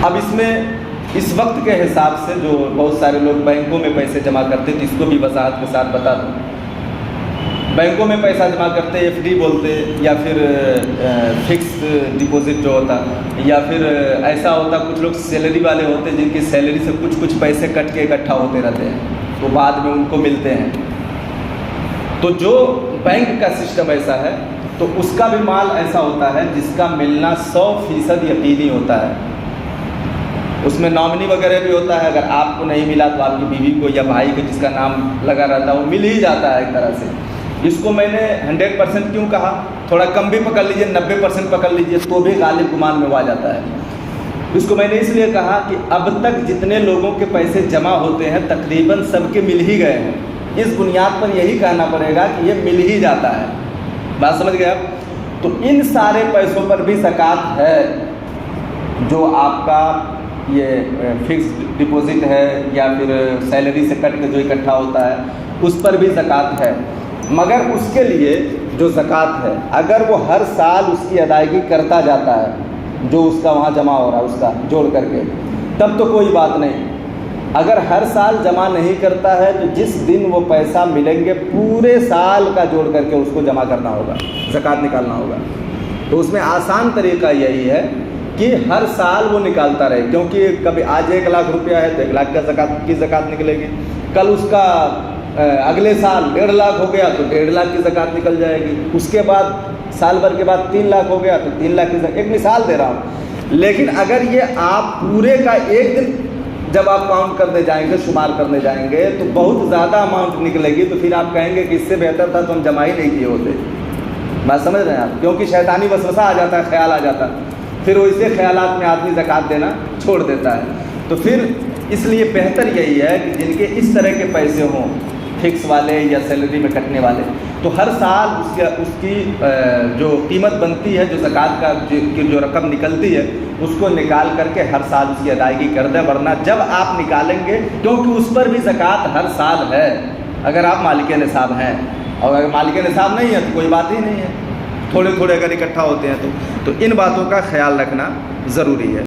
اب اس میں اس وقت کے حساب سے جو بہت سارے لوگ بینکوں میں پیسے جمع کرتے تو اس کو بھی وضاحت کے ساتھ بتا دوں۔ بینکوں میں پیسہ جمع کرتے ایف ڈی بولتے، یا پھر فکس ڈپوزٹ جو ہوتا، یا پھر ایسا ہوتا کچھ لوگ سیلری والے ہوتے جن کی سیلری سے کچھ پیسے کٹ کے اکٹھا ہوتے رہتے ہیں تو بعد میں ان کو ملتے ہیں۔ تو جو بینک کا سسٹم ایسا ہے تو اس کا بھی مال ایسا ہوتا ہے جس کا ملنا 100% یقینی ہوتا ہے۔ اس میں نامنی وغیرہ بھی ہوتا ہے، اگر آپ کو نہیں ملا تو آپ کی بیوی کو یا بھائی کو جس کا نام لگا رہتا ہے وہ مل ہی جاتا ہے ایک طرح سے۔ اس کو میں نے 100% کیوں کہا، تھوڑا کم بھی پکڑ لیجئے، 90% پکڑ لیجئے تو بھی غالب گمان میں وہ آ جاتا ہے۔ اس کو میں نے اس لیے کہا کہ اب تک جتنے لوگوں کے پیسے جمع ہوتے ہیں تقریباً سب کے مل ہی گئے ہیں۔ اس بنیاد پر یہی کہنا پڑے گا کہ یہ مل ہی جاتا ہے۔ بات سمجھ گئے آپ؟ تو ان سارے پیسوں پر بھی زکوٰۃ ہے، جو آپ کا یہ فکس ڈپوزٹ ہے یا پھر سیلری سے کٹ کے جو اکٹھا ہوتا ہے اس پر بھی زکوٰۃ ہے۔ مگر اس کے لیے جو زکوٰۃ ہے اگر وہ ہر سال اس کی ادائیگی کرتا جاتا ہے، جو اس کا وہاں جمع ہو رہا ہے اس کا جوڑ کر کے، تب تو کوئی بات نہیں۔ اگر ہر سال جمع نہیں کرتا ہے تو جس دن وہ پیسہ ملیں گے پورے سال کا جوڑ کر کے اس کو جمع کرنا ہوگا، زکوٰۃ نکالنا ہوگا۔ تو اس میں آسان طریقہ یہی ہے کہ ہر سال وہ نکالتا رہے، کیونکہ کبھی آج 1 لاکھ روپیہ ہے تو 1 لاکھ کا زکوٰۃ نکلے گی، کل اس کا اگلے سال 1.5 لاکھ ہو گیا تو 1.5 لاکھ کی زکوٰۃ نکل جائے گی، اس کے بعد سال بھر کے بعد 3 لاکھ ہو گیا تو 3 لاکھ کی زکوٰۃ۔ ایک مثال دے رہا ہوں، لیکن اگر یہ آپ پورے کا ایک دن جب آپ کاؤنٹ کرنے جائیں گے، شمار کرنے جائیں گے تو بہت زیادہ اماؤنٹ نکلے گی، تو پھر آپ کہیں گے کہ اس سے بہتر تھا تو ہم جمع ہی نہیں کیے ہوتے۔ بات سمجھ رہے ہیں آپ؟ کیونکہ شیطانی وسوسہ آ جاتا ہے، خیال آ جاتا ہے، پھر وہ اسی خیالات میں آدمی زکوٰۃ دینا چھوڑ دیتا ہے۔ تو پھر اس لیے بہتر یہی ہے کہ جن کے اس طرح کے پیسے ہوں، فکس والے یا سیلری میں کٹنے والے، تو ہر سال اس کی جو قیمت بنتی ہے، جو زکوٰۃ کا جو رقم نکلتی ہے اس کو نکال کر کے ہر سال اس کی ادائیگی کر دیں، ورنہ جب آپ نکالیں گے، کیونکہ اس پر بھی زکوٰۃ ہر سال ہے اگر آپ مالک نصاب ہیں، اور اگر مالک نصاب نہیں ہے تو کوئی بات ہی نہیں ہے، تھوڑے تھوڑے اگر اکٹھا ہوتے ہیں تو ان باتوں کا خیال رکھنا ضروری ہے۔